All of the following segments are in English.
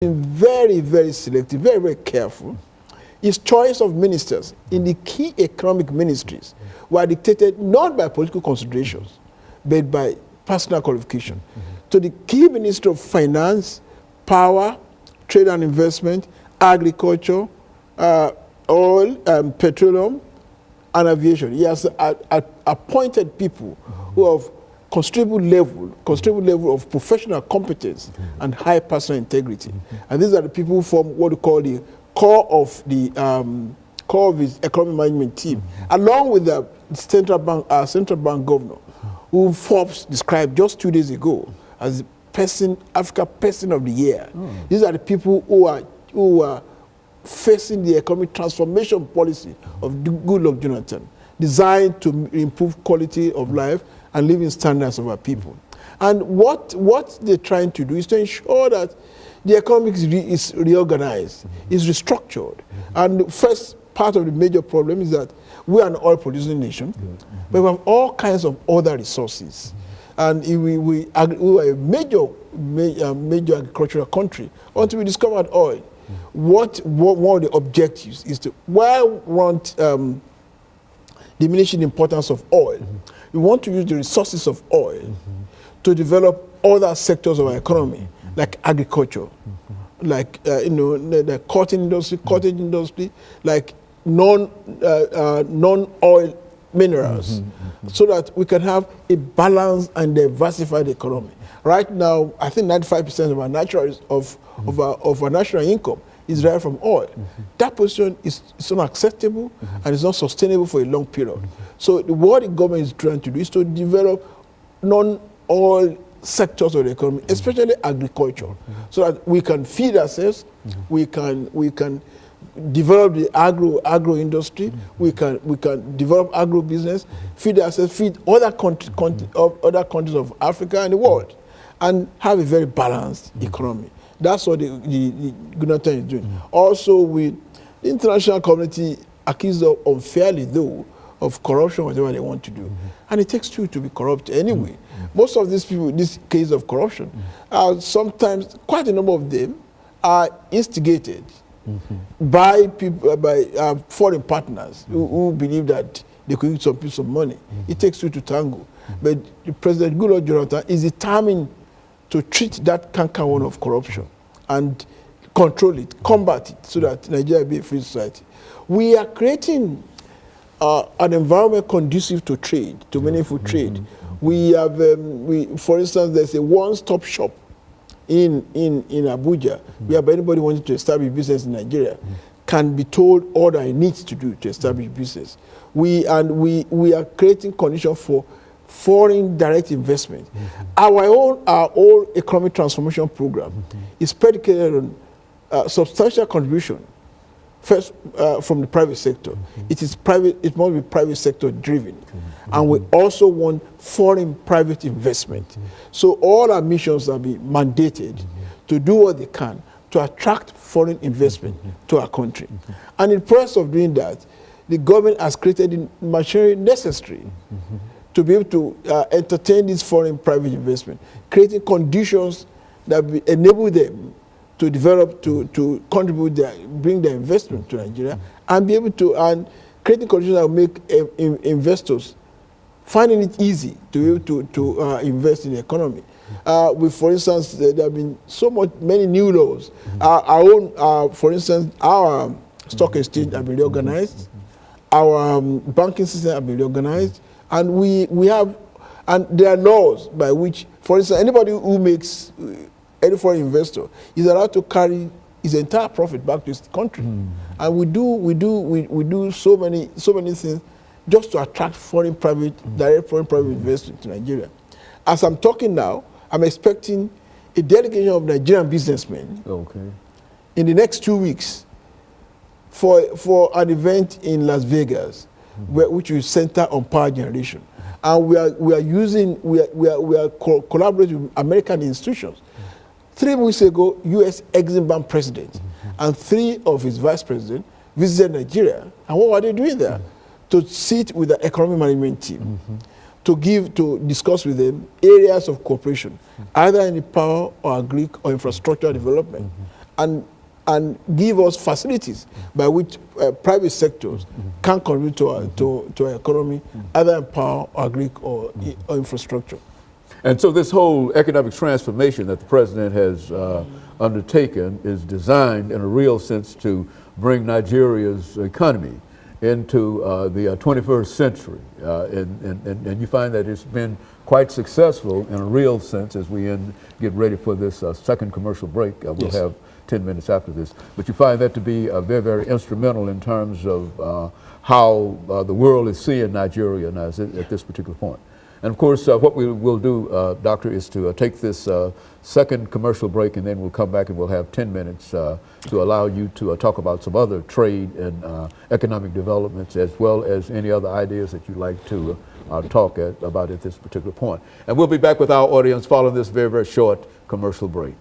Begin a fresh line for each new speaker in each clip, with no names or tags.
very, very selective, very, very careful. His choice of ministers in the key economic ministries were dictated not by political considerations, but by personal qualification. To the key minister of finance, power, trade and investment, agriculture, oil, petroleum, and aviation. He has appointed people who have considerable level of professional competence and high personal integrity. And these are the people from what we call the core of his economic management team, along with the central bank governor, who Forbes described just 2 days ago as Africa Person of the Year. These are the people who are facing the economic transformation policy of Goodluck Jonathan, designed to improve quality of life and living standards of our people. And what they're trying to do is to ensure that the economy is reorganized, is restructured. And the first part of the major problem is that we are an oil-producing nation, but we have all kinds of other resources. And we are a major agricultural country until we discovered oil. One of the objectives is to, while we want diminishing the importance of oil, we want to use the resources of oil to develop other sectors of our economy, like agriculture, like the cotton industry, cottage industry, like non-oil minerals, so that we can have a balanced and diversified economy. Right now, I think 95% of our our national income is derived from oil. That position is unacceptable and is not sustainable for a long period. So what the government is trying to do is to develop non-oil sectors of the economy, especially agriculture, so that we can feed ourselves, we can develop the agro industry, we can develop agro business, feed ourselves, feed other countries of Africa and the world, and have a very balanced economy. That's what the Jonathan is doing. Also, the international community accused of unfairly, though, of corruption, whatever they want to do. And it takes two to be corrupt anyway. Most of these people, this case of corruption, sometimes, quite a number of them, are instigated by people, by foreign partners who believe that they could use some piece of money. It takes two to tango. But President Goodluck Jonathan is determined to treat that canker of corruption and control it, combat it, so that Nigeria be a free society. We are creating an environment conducive to trade, to meaningful trade. We have, for instance, there's a one-stop shop in Abuja, whereby anybody wanting to establish business in Nigeria can be told all that he needs to do to establish business. We are creating conditions for foreign direct investment. Our own economic transformation program is predicated on substantial contribution, first from the private sector. It must be private sector driven. And we also want foreign private investment. So all our missions are be mandated to do what they can to attract foreign investment to our country. And in the process of doing that, the government has created the machinery necessary to be able to entertain this foreign private investment, creating conditions that will enable them to develop, to contribute, bring their investment to Nigeria, and be able to, and creating conditions that will make investors finding it easy to be able to invest in the economy. For instance, there have been many new laws. For instance, our stock exchange have been reorganized, our banking system have been reorganized, and we have, and there are laws by which, for instance, anybody who makes, any foreign investor is allowed to carry his entire profit back to his country. And we do so many things just to attract direct foreign private investment to Nigeria. As I'm talking now, I'm expecting a delegation of Nigerian businessmen in the next 2 weeks for an event in Las Vegas, which will center on power generation. And we are collaborating with American institutions. 3 weeks ago, U.S. Exim Bank president and 3 of his vice presidents visited Nigeria. And what were they doing there? To sit with the economic management team, to discuss with them areas of cooperation, either in the power or agri or infrastructure development. and give us facilities by which private sectors can contribute to our economy, either in power, agri, or infrastructure.
And so this whole economic transformation that the president has undertaken is designed in a real sense to bring Nigeria's economy into the 21st century. And you find that it's been quite successful in a real sense as we get ready for this second commercial break. We'll have 10 minutes after this. But you find that to be very, very instrumental in terms of how the world is seeing Nigeria now at this particular point. And of course, what we will do, Doctor, is to take this second commercial break, and then we'll come back and we'll have 10 minutes to allow you to talk about some other trade and economic developments, as well as any other ideas that you'd like to talk about at this particular point. And we'll be back with our audience following this very, very short commercial break.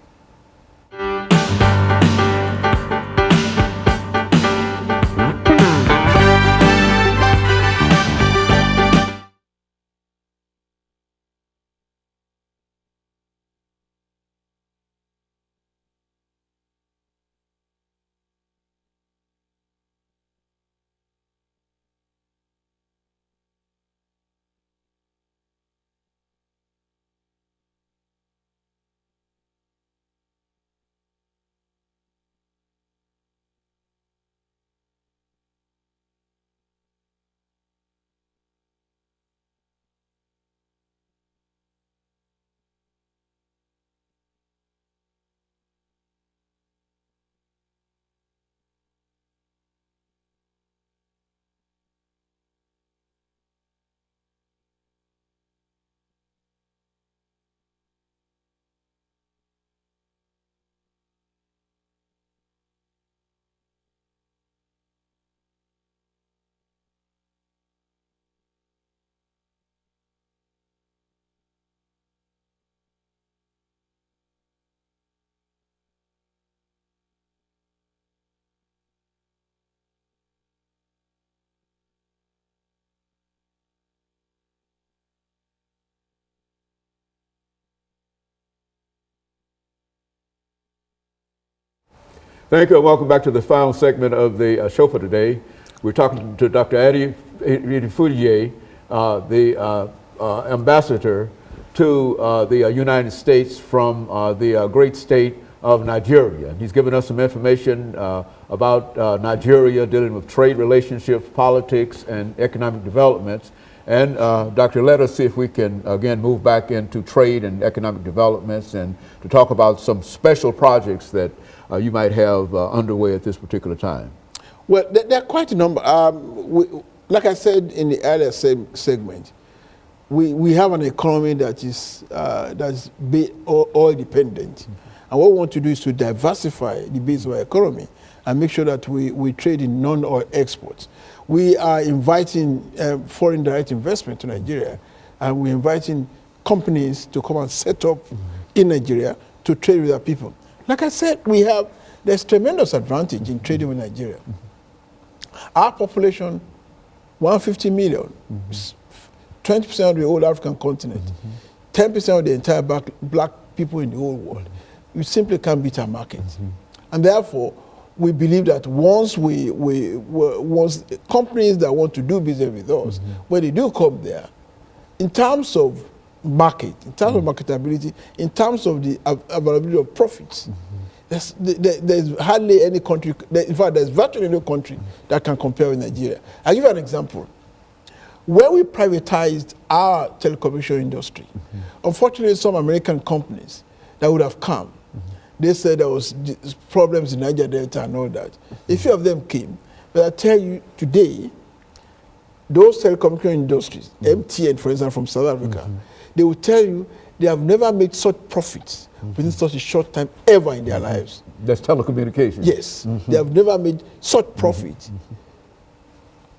Thank you, and welcome back to the final segment of the show for today. We're talking to Dr. Adi Fudiye, the ambassador to the United States from the great state of Nigeria. And he's given us some information about Nigeria, dealing with trade relationships, politics, and economic developments. And Doctor, let us see if we can again move back into trade and economic developments and to talk about some special projects that you might have underway at this particular time.
Well, there are quite a number. Like I said in the earlier segment, we have an economy that is oil dependent. And what we want to do is to diversify the base of our economy and make sure that we trade in non-oil exports. We are inviting foreign direct investment to Nigeria, and we're inviting companies to come and set up in Nigeria to trade with our people. Like I said, there's tremendous advantage in trading with Nigeria. Our population, 150 million, 20% of the whole African continent, 10% of the entire black people in the whole world. We simply can't beat our market. And therefore, we believe that once companies that want to do business with us, when they do come there, in terms of market, in terms of marketability, in terms of the availability of profits, there's hardly any country, in fact, there's virtually no country that can compare with Nigeria. I'll give you an example. When we privatized our telecommunication industry, unfortunately, some American companies that would have come, they said there was problems in Niger Delta and all that. A few of them came, but I tell you today, those telecommunication industries, MTN, for example, from South Africa, they will tell you they have never made such profits within such a short time ever in their lives.
That's telecommunications.
Yes, they have never made such profit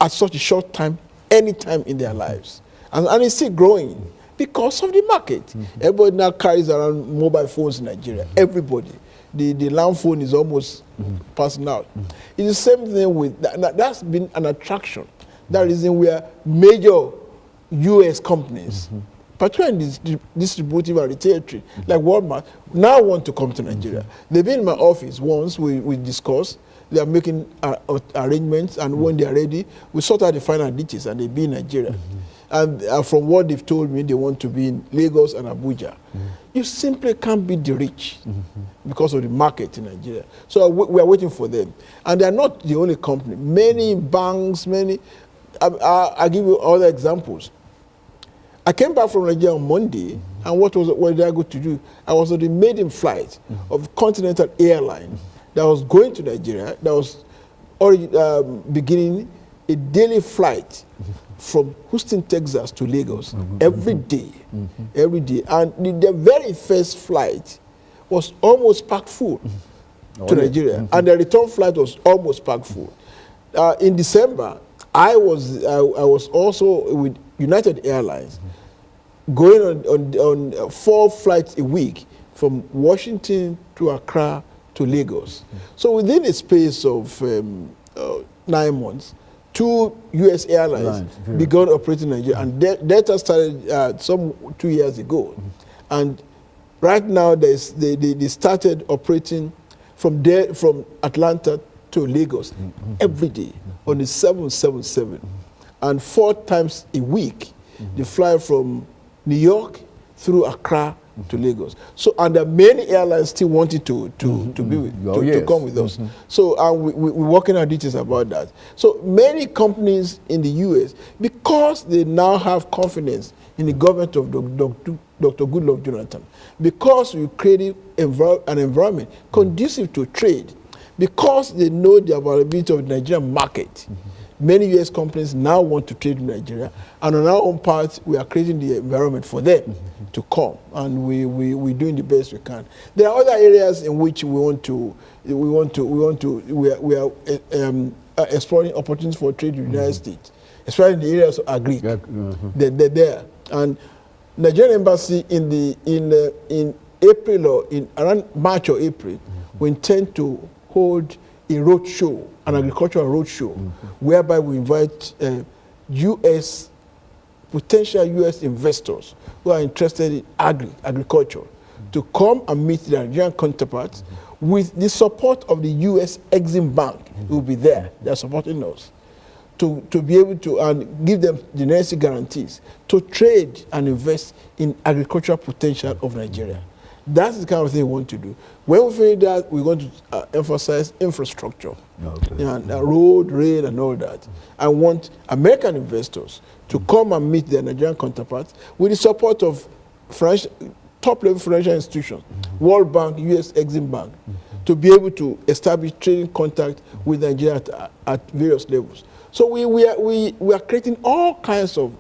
at such a short time, any time in their lives. And it's still growing because of the market. Everybody now carries around mobile phones in Nigeria. Everybody. The land phone is almost passing out. It's the same thing with, that's been an attraction. That reason where major US companies particularly in the distributive and retail trade, like Walmart, now want to come to Nigeria. They've been in my office once, we discussed. They are making arrangements, and when they are ready, we sort out the final details, and they'll be in Nigeria. And from what they've told me, they want to be in Lagos and Abuja. You simply can't beat the rich because of the market in Nigeria. So we are waiting for them. And they are not the only company. Many banks, I'll give you other examples. I came back from Nigeria on Monday, and what did I go to do? I was on the maiden flight of Continental Airlines that was going to Nigeria, that was already beginning a daily flight from Houston, Texas to Lagos every day. Every day. And the very first flight was almost packed full to Nigeria. And the return flight was almost packed full. In December, I was also with United Airlines going on 4 flights a week from Washington to Accra to Lagos. So within a space of 9 months, 2 U.S. airlines began operating in Nigeria, and Delta started some 2 years ago. And right now, they started operating from Atlanta to Lagos every day on the 777, and 4 times a week they fly from New York through Accra to Lagos. So, and there are many airlines still wanting to come with us. So, we're working on details about that. So, many companies in the U.S., because they now have confidence in the government of Dr. Goodluck Jonathan, because we created an environment conducive to trade, because they know the availability of the Nigerian market, many U.S. companies now want to trade in Nigeria, and on our own part, we are creating the environment for them to come, and we're doing the best we can. There are other areas in which we are exploring opportunities for trade in the United States, especially in the areas of agri. They're there, and Nigerian embassy in April or around March or April, we intend to hold a road show, an agricultural road show, whereby we invite potential U.S. investors who are interested in agriculture to come and meet their Nigerian counterparts with the support of the U.S. Exim Bank, who will be there. They're supporting us to be able to and give them the necessary guarantees to trade and invest in agricultural potential of Nigeria. That's the kind of thing we want to do. When we finish that, we're going to emphasize infrastructure, road, rail, and all that. I want American investors to come and meet their Nigerian counterparts with the support of top-level financial institutions, World Bank, U.S. Exim Bank, to be able to establish trading contact with Nigeria at various levels. So we are creating all kinds of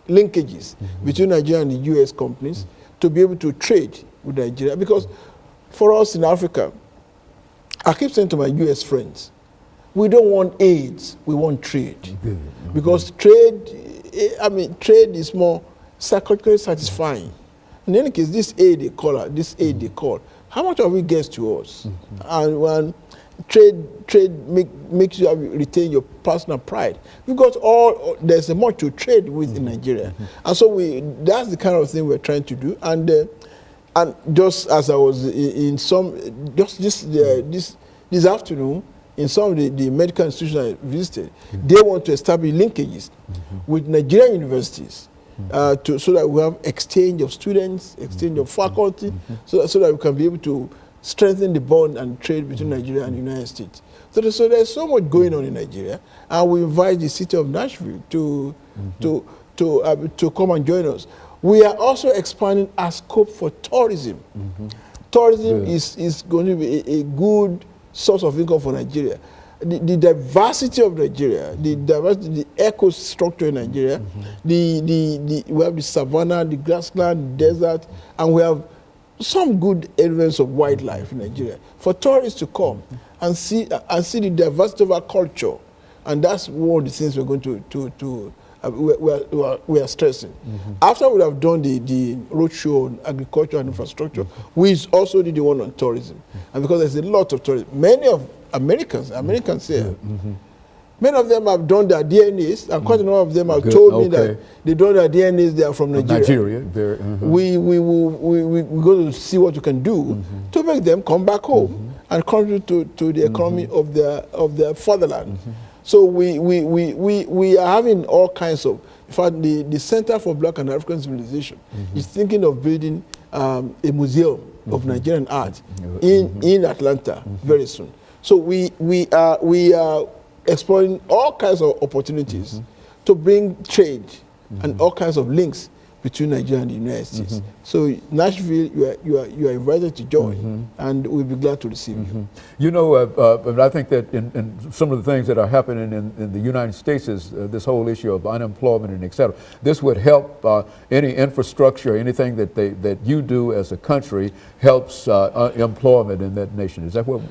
linkages between Nigeria and the U.S. companies to be able to trade with Nigeria. Because for us in Africa, I keep saying to my U.S. friends, we don't want aids, we want trade. Because trade is more psychologically satisfying. In any case, this aid they call, how much of it gets to us? And when trade makes you retain your personal pride. There's a much to trade with in Nigeria. And so that's the kind of thing we're trying to do. And just as I was in this afternoon, in some of the medical institutions I visited, they want to establish linkages with Nigerian universities so that we have exchange of students, exchange of faculty, so that we can be able to strengthen the bond and trade between Nigeria and the United States. So there's so much going on in Nigeria, and we invite the city of Nashville to come and join us. We are also expanding our scope for tourism. Tourism is going to be a good source of income for Nigeria. The diversity of Nigeria, the eco structure in Nigeria, we have the savannah, the grassland, the desert, and we have some good elements of wildlife in Nigeria for tourists to come and see the diversity of our culture, and that's one of the things we're going we are stressing. After we have done the roadshow on agriculture and infrastructure, we also did the one on tourism, and because there's a lot of tourism, many of Americans here, Many of them have done their DNAs, and quite a number of them have
Good,
told me
okay.
that they done their DNAs, they are from Nigeria.
Nigeria, very,
We're going to see what we can do to make them come back home and contribute to the economy of their fatherland. So we are having all kinds of, in fact, the Center for Black and African Civilization is thinking of building a museum of Nigerian art in Atlanta very soon. So we are exploring all kinds of opportunities to bring trade and all kinds of links between Nigeria and the United States. So Nashville, you are invited to join, and we'll be glad to receive you.
You know, I think that in some of the things that are happening in the United States is this whole issue of unemployment and et cetera. This would help any infrastructure, anything that you do as a country helps employment in that nation. Is that what